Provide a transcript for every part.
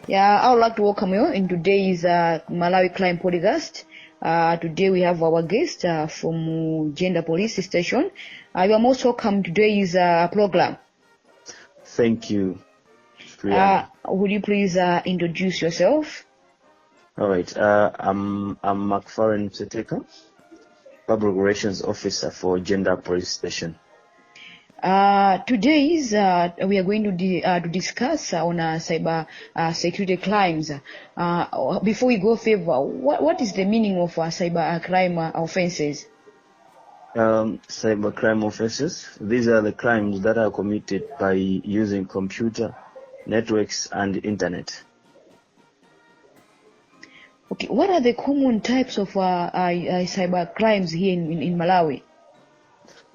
Yeah, I would like to welcome you in today's Malawi Crime Podcast. Today we have our guest from Jenda Police Station. You are most welcome to today's program. Thank you. Would you please introduce yourself? All right. I'm Mcfaren Nsetake, Public Relations Officer for Jenda Police Station. Today we are going to discuss on cyber security crimes. Before we go further, what is the meaning of cyber crime offenses? Cyber crime offenses. These are the crimes that are committed by using computer, networks, and internet. Okay, what are the common types of cyber crimes here in Malawi?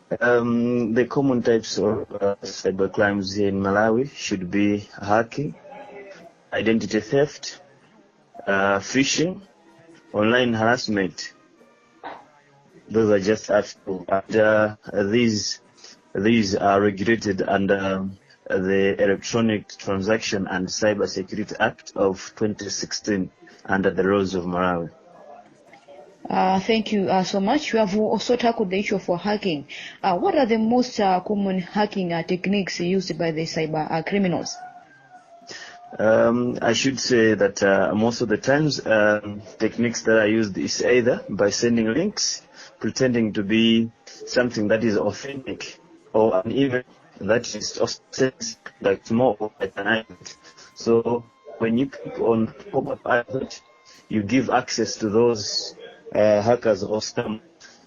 The common types of cyber crimes here in Malawi should be hacking, identity theft, phishing, online harassment. Those are just a few. And these are regulated under the Electronic Transaction and Cyber Security Act of 2016 under the laws of Malawi. Thank you so much. You have also tackled the issue for hacking. What are the most common hacking techniques used by the cyber criminals? I should say that most of the times techniques that are used is either by sending links, pretending to be something that is authentic, or an event that is authentic, like more like an advert. So when you click on pop-up advert, you give access to those hackers or scam.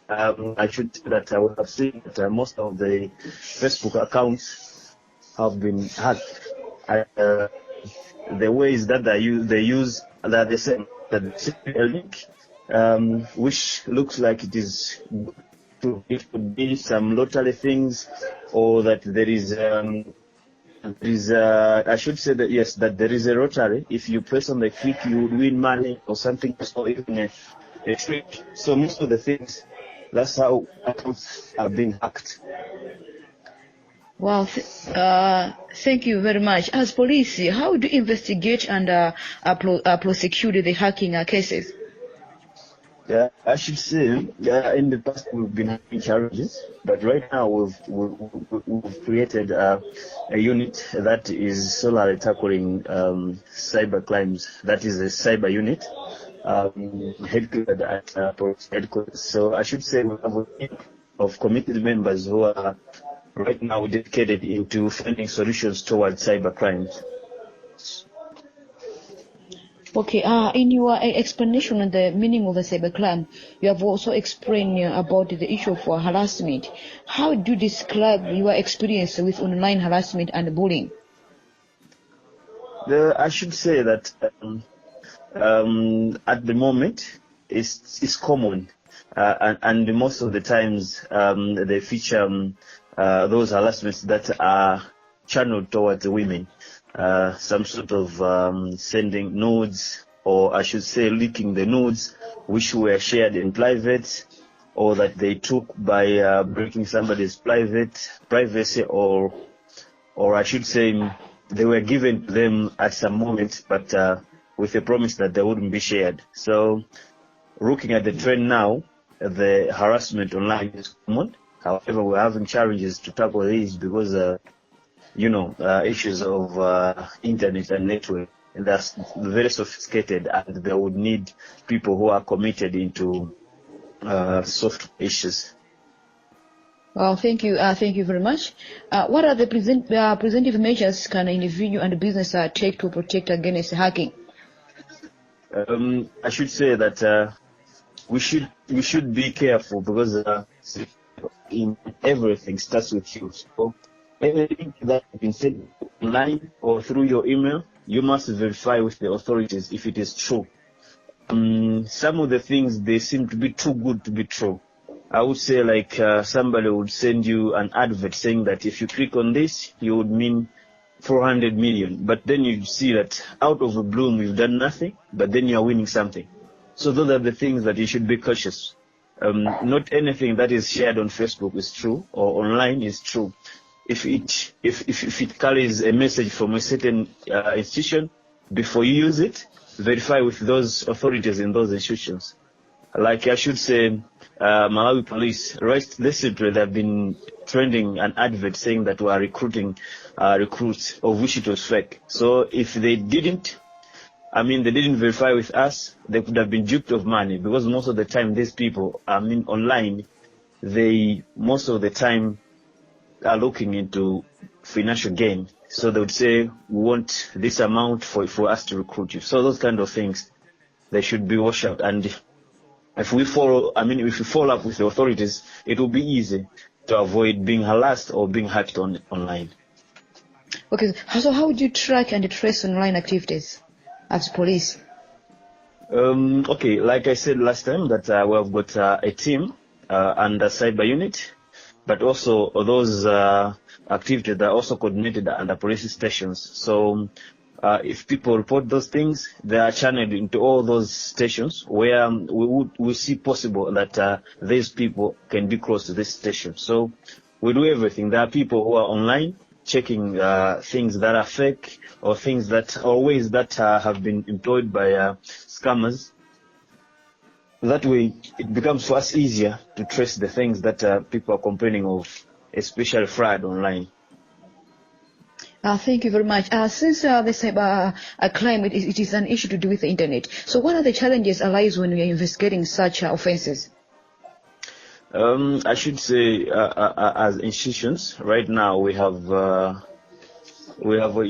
I should say that I would have seen that most of the Facebook accounts have been hacked. The ways that they use that they send a link, which looks like it could be some lottery things, or that there is I should say that yes, that there is a lottery. If you press on the click, you would win money or something, or even a trick. So most of the things, that's how accounts are being hacked. Well, thank you very much. As police, how do you investigate and prosecute the hacking cases? Yeah, I should say, in the past we've been having challenges, but right now we've created a unit that is solely tackling cyber crimes. That is a cyber unit headquartered at police headquarters. So I should say we have a team of committed members who are right now dedicated into finding solutions towards cyber crimes. Okay, in your explanation on the meaning of a cybercrime, you have also explained about the issue of harassment. How do you describe your experience with online harassment and bullying? I should say that at the moment it's common, and most of the times they feature those harassments that are channeled towards the women. Some sort of sending nudes, or I should say leaking the nudes, which were shared in private, or that they took by breaking somebody's privacy, or I should say they were given to them at some moment, but with a promise that they wouldn't be shared. So looking at the trend now, the harassment online is common. However, we're having challenges to tackle these because issues of internet and network, and that's very sophisticated, and they would need people who are committed into soft issues. Well, thank you very much. What are the preventive measures can an individual and business take to protect against hacking? I should say that we should be careful, because in everything starts with you. So anything that has been said online or through your email, you must verify with the authorities if it is true. Some of the things, they seem to be too good to be true. I would say, like somebody would send you an advert saying that if you click on this, you would win 400 million. But then you see that out of the blue, you've done nothing, but then you are winning something. So those are the things that you should be cautious. Not anything that is shared on Facebook is true, or online is true. If it carries a message from a certain institution, before you use it, verify with those authorities in those institutions. Like I should say, Malawi police, recently they've been trending an advert saying that we are recruiting recruits, of which it was fake. So if they didn't verify with us, they could have been duped of money, because most of the time these people, online, they most of the time are looking into financial gain. So they would say, we want this amount for us to recruit you. So those kind of things, they should be washed out. And if we follow up with the authorities, it will be easy to avoid being harassed or being hacked online. Okay, so how would you track and trace online activities as police? Okay, like I said last time, that we have got a team under cyber unit, but also those activities that are also coordinated under police stations. So if people report those things, they are channeled into all those stations where we see possible that these people can be close to this station. So we do everything. There are people who are online checking things that are fake, or things that, or ways that have been employed by scammers. That way, it becomes for us easier to trace the things that people are complaining of, especially fraud online. Thank you very much. Since the cyber crime, it is an issue to do with the internet. So what are the challenges arise when we are investigating such offenses? I should say, as institutions, right now we have a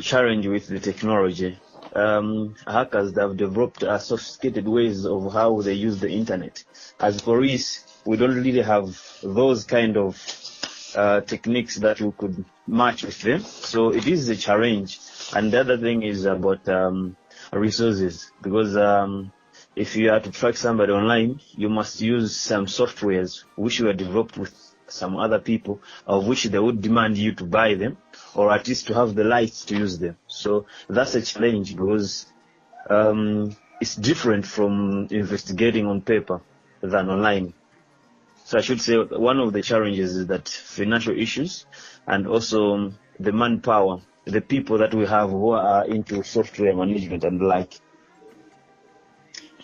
challenge with the technology. Hackers have developed sophisticated ways of how they use the internet. As police, we don't really have those kind of techniques that we could match with them. So it is a challenge. And the other thing is about resources, because if you are to track somebody online, you must use some softwares which were developed with some other people, of which they would demand you to buy them, or at least to have the rights to use them. So that's a challenge, because it's different from investigating on paper than online. So I should say one of the challenges is that financial issues, and also the manpower, the people that we have who are into software management and the like.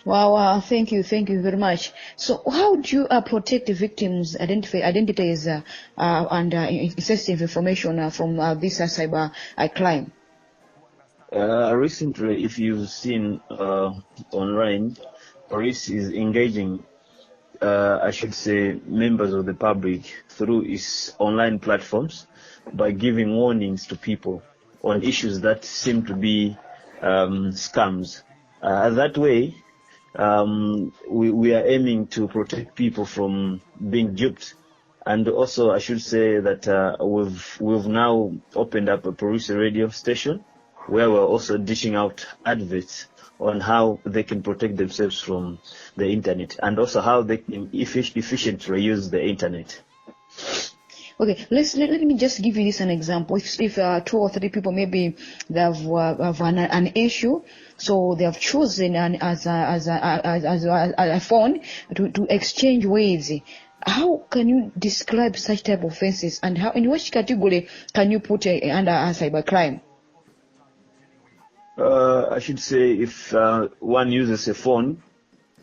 Wow, thank you very much. So how do you protect the victims' identities and sensitive information from this cyber crime? Recently, if you've seen online, police is engaging, I should say, members of the public through its online platforms by giving warnings to people on issues that seem to be scams. That way, we are aiming to protect people from being duped. And also, I should say that we've now opened up a police radio station where we're also dishing out adverts on how they can protect themselves from the internet, and also how they can efficiently use the internet. Okay, let me just give you this an example. If 2 or 3 people, maybe they have an issue, so they have chosen as a phone to exchange ways. How can you describe such type of offenses, and how, in which category can you put under cybercrime? I should say, if one uses a phone,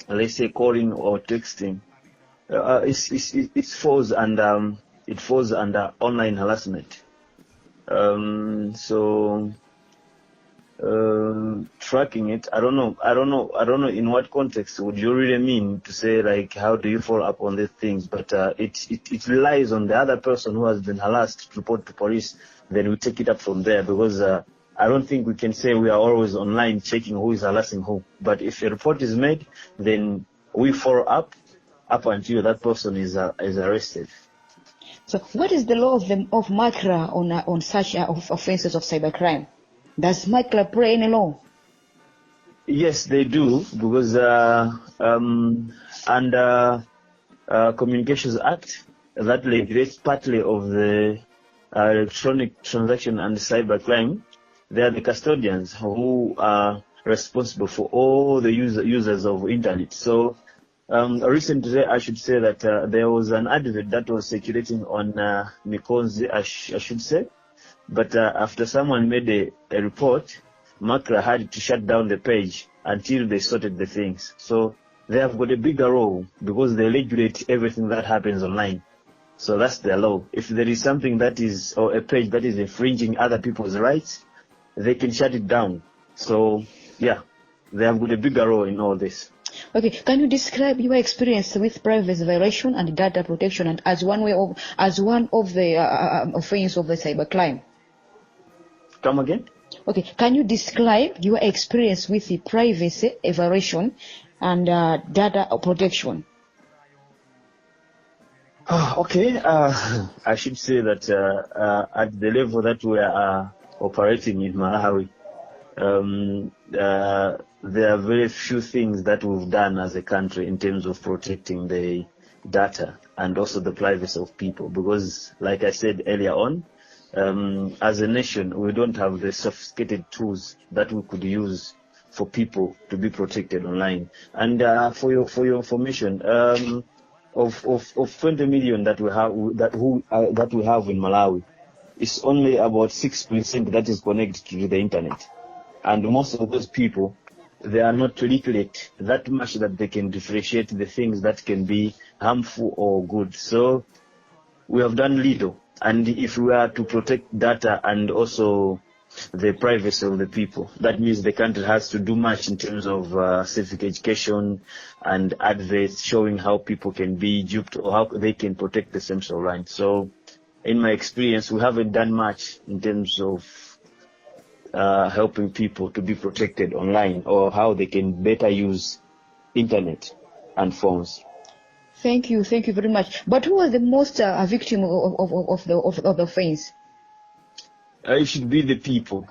let's say calling or texting, it falls under online harassment. So tracking it, I don't know in what context would you really mean to say, like, how do you follow up on these things? But it relies on the other person who has been harassed to report to police. Then we take it up from there, because I don't think we can say we are always online checking who is harassing who. But if a report is made, then we follow up until that person is arrested. So what is the law of MACRA on such offenses of cybercrime? Does MACRA play any law? Yes, they do, because under Communications Act, that regulates partly of the electronic transaction and cybercrime, they are the custodians who are responsible for all the users of internet. So recently, I should say that there was an advert that was circulating on Mikonzi, I should say. But after someone made a report, Mcfaren had to shut down the page until they sorted the things. So they have got a bigger role because they regulate everything that happens online. So that's their law. If there is something that is, or a page that is infringing other people's rights, they can shut it down. So yeah, they have got a bigger role in all this. Okay, can you describe your experience with privacy violation and data protection, and as one of the offense of the cybercrime? Come again? Okay, can you describe your experience with the privacy violation and data protection? Okay, I should say that at the level that we are operating in Malawi, there are very few things that we've done as a country in terms of protecting the data and also the privacy of people, because like I said earlier on, as a nation we don't have the sophisticated tools that we could use for people to be protected online. And for your information, of 20 million that we have in Malawi, it's only about 6% that is connected to the internet. And most of those people, they are not literate that much that they can differentiate the things that can be harmful or good. So we have done little. And if we are to protect data and also the privacy of the people, that means the country has to do much in terms of civic education and adverts showing how people can be duped or how they can protect themselves online. So in my experience, we haven't done much in terms of helping people to be protected online or how they can better use internet and phones. Thank you very much. But who was the most victim of the offense? It should be the people,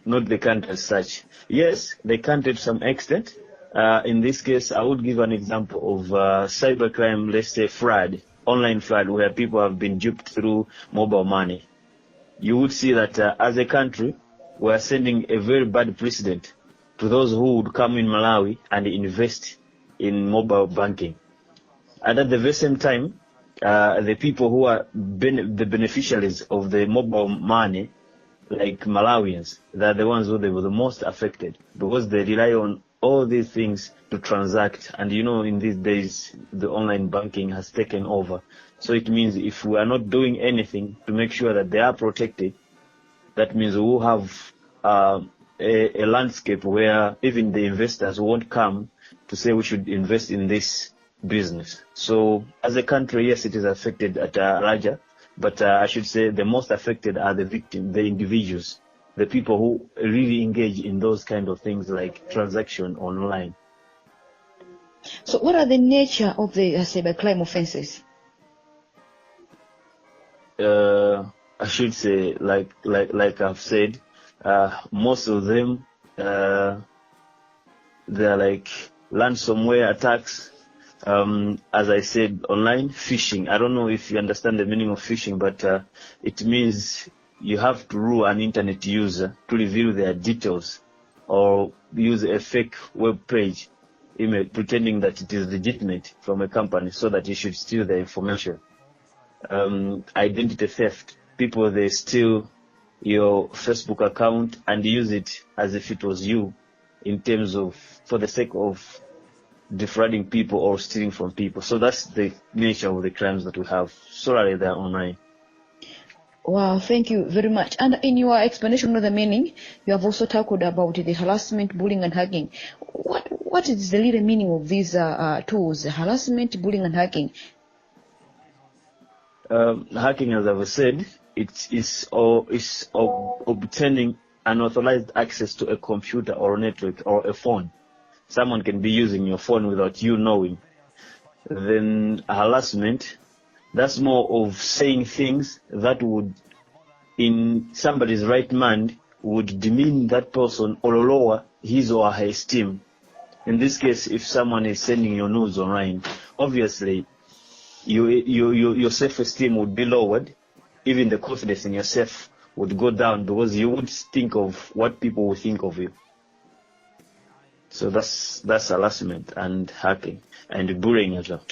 not the country as such. Yes, the country to some extent. In this case, I would give an example of cybercrime, let's say fraud, online fraud, where people have been duped through mobile money. You would see that as a country, we are sending a very bad precedent to those who would come in Malawi and invest in mobile banking. And at the very same time, the people who are the beneficiaries of the mobile money, like Malawians, they're the ones who they were the most affected because they rely on all these things to transact. And you know, in these days, the online banking has taken over. So it means if we are not doing anything to make sure that they are protected, that means we will have a landscape where even the investors won't come to say we should invest in this business. So as a country, yes, it is affected at a larger, but I should say the most affected are the victims, the individuals, the people who really engage in those kind of things like transaction online. So what are the nature of the cybercrime offenses? I should say, like I've said, most of them, they're like ransomware attacks. As I said, online phishing. I don't know if you understand the meaning of phishing, but it means you have to rule an internet user to reveal their details or use a fake web page email pretending that it is legitimate from a company so that you should steal their information. Identity theft. People, they steal your Facebook account and use it as if it was you in terms of, for the sake of defrauding people or stealing from people. So that's the nature of the crimes that we have. Sorry, they're online. Wow, thank you very much. And in your explanation of the meaning, you have also talked about the harassment, bullying, and hacking. What is the real meaning of these tools, harassment, bullying, and hacking? Hacking, as I've said, is obtaining unauthorized access to a computer or a network or a phone. Someone can be using your phone without you knowing. Then harassment, that's more of saying things that would, in somebody's right mind, would demean that person or lower his or her esteem. In this case, if someone is sending your news online, obviously your self-esteem would be lowered. Even the confidence in yourself would go down because you would think of what people will think of you. So that's harassment and hacking and bullying as well.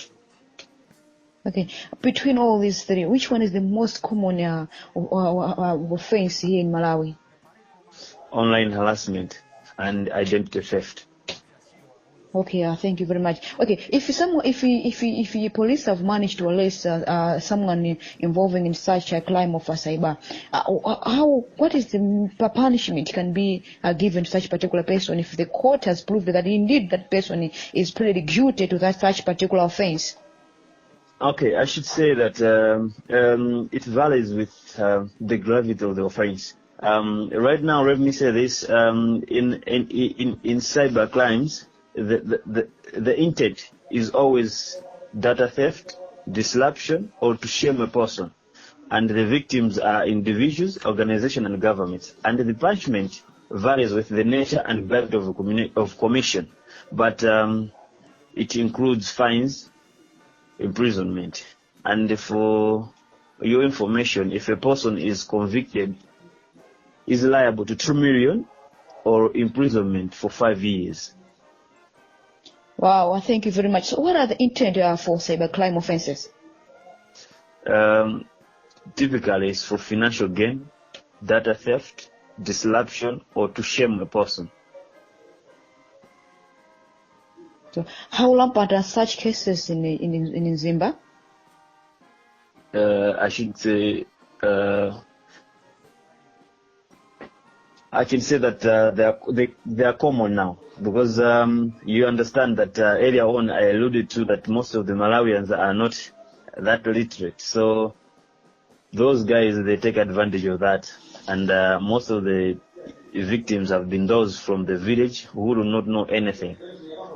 Okay, between all these three, which one is the most common offense here in Malawi? online harassment and identity theft. Okay, thank you very much. Okay, if police have managed to arrest someone involving in such a crime of cyber, what is the punishment can be given to such particular person if the court has proved that indeed that person is pretty guilty to such particular offense? Okay, I should say that it varies with the gravity of the offense. Right now, let me say this: in cyber crimes, the intent is always data theft, disruption, or to shame a person, and the victims are individuals, organizations, and governments. And the punishment varies with the nature and gravity of commission, but it includes fines, imprisonment. And for your information, if a person is convicted, is liable to 2 million or imprisonment for 5 years. Wow, thank you very much. So what are the intent for cybercrime offenses? Typically, it's for financial gain, data theft, disruption, or to shame a person. So how rampant are such cases in Zimbabwe? I should say, I can say that they are common now, because you understand that earlier on I alluded to that most of the Malawians are not that literate. So those guys, they take advantage of that, and most of the victims have been those from the village who do not know anything.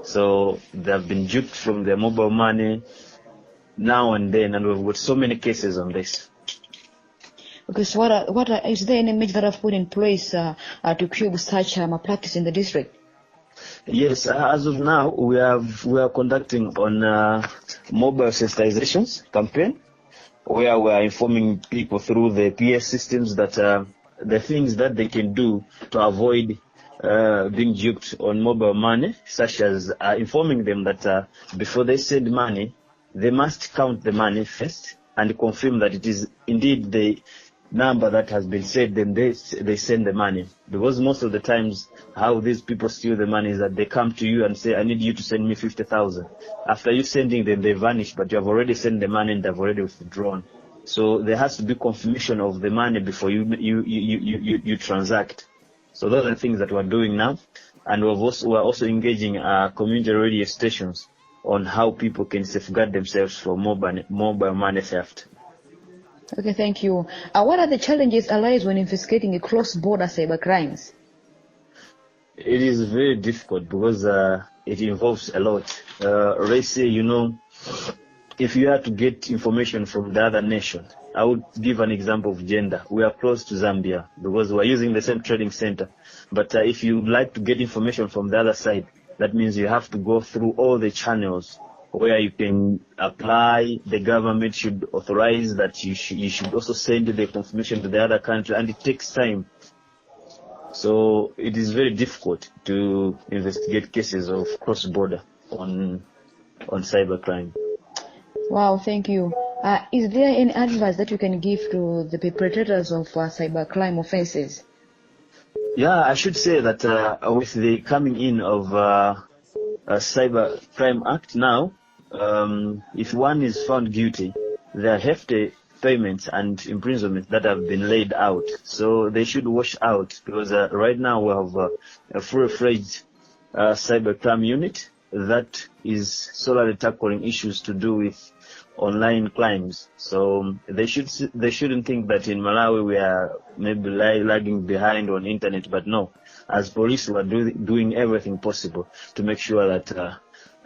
So they have been duped from their mobile money now and then, and we've got so many cases on this. Okay, so is there any measure that have put in place to curb such malpractice in the district? Yes, as of now, we are conducting on mobile sensitizations campaign, where we are informing people through the PS systems that the things that they can do to avoid being duped on mobile money, such as informing them that before they send money, they must count the money first and confirm that it is indeed the number that has been said, then they send the money. Because most of the times how these people steal the money is that they come to you and say, I need you to send me 50,000. After you sending them, they vanish, but you have already sent the money and they've already withdrawn. So there has to be confirmation of the money before you transact. So those are the things that we're doing now, and we're also engaging community radio stations on how people can safeguard themselves from mobile money theft. Okay, thank you. What are the challenges arise when investigating cross-border cyber crimes? It is very difficult because it involves a lot. Let's say, if you have to get information from the other nation, I would give an example of Jenda. We are close to Zambia because we're using the same trading center. But if you would like to get information from the other side, that means you have to go through all the channels where you can apply. The government should authorize that you should also send the confirmation to the other country, and it takes time. So it is very difficult to investigate cases of cross-border on cybercrime. Wow, thank you. Is there any advice that you can give to the perpetrators of cybercrime offenses? Yeah, I should say that with the coming in of a Cybercrime Act now, if one is found guilty, there are hefty payments and imprisonment that have been laid out. So they should watch out, because right now we have a full-fledged cybercrime unit that is solely tackling issues to do with online crimes. So they shouldn't think that in Malawi we are maybe lagging behind on internet, but no. As police, we are doing everything possible to make sure that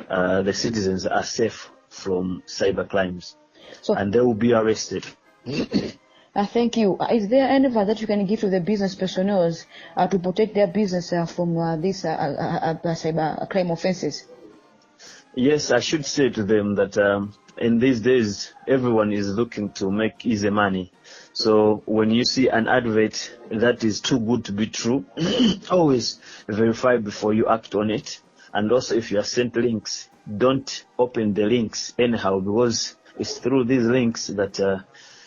the citizens are safe from cyber crimes, and they will be arrested. Thank you. Is there any advice that you can give to the business personnel to protect their business from these cyber crime offenses? Yes, I should say to them that in these days, everyone is looking to make easy money. So when you see an advert that is too good to be true, always verify before you act on it. And also, if you are sent links, don't open the links anyhow, because it's through these links that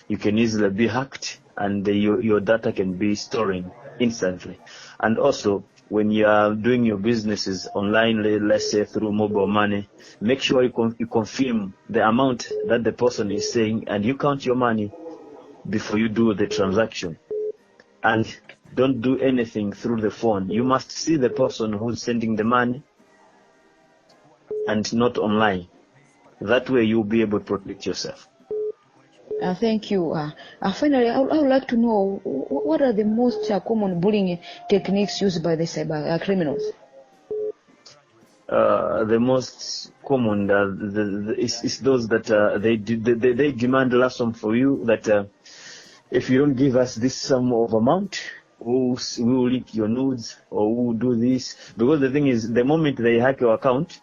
you can easily be hacked and your data can be stolen. instantly. And also, when you are doing your businesses online, let's say through mobile money, make sure you confirm the amount that the person is saying, and you count your money before you do the transaction. And don't do anything through the phone. You must see the person who's sending the money and not online. That way you'll be able to protect yourself. Thank you. Finally, I would like to know what are the most common bullying techniques used by the cyber criminals? The most common is those that they demand a lump sum for you, that if you don't give us this sum of amount, we will leak your nudes, or we will do this. Because the thing is, the moment they hack your account,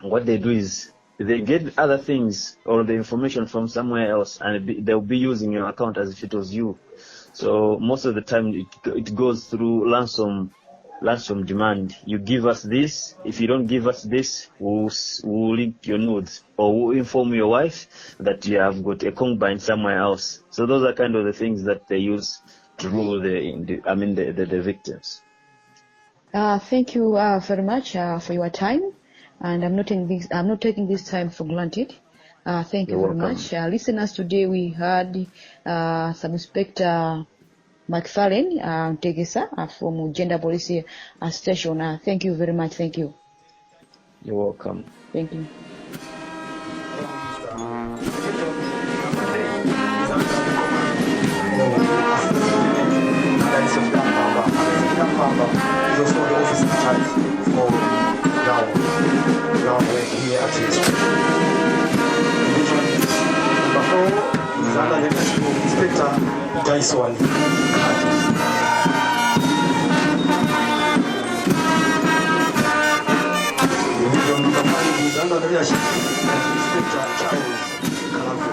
what they do is they get other things or the information from somewhere else, and they'll be using your account as if it was you. So most of the time it goes through ransom demand. You give us this. If you don't give us this, we'll leak your nudes, or we'll inform your wife that you have got a concubine somewhere else. So those are kind of the things that they use to rule the victims. Thank you very much for your time, and I'm not taking this time for granted. Thank you very much. Listeners, today we heard Sub-Inspector Mcfaren Tegesa from Jenda Police Station. Thank you very much. Thank you. You're welcome. Thank you. Inspector Charles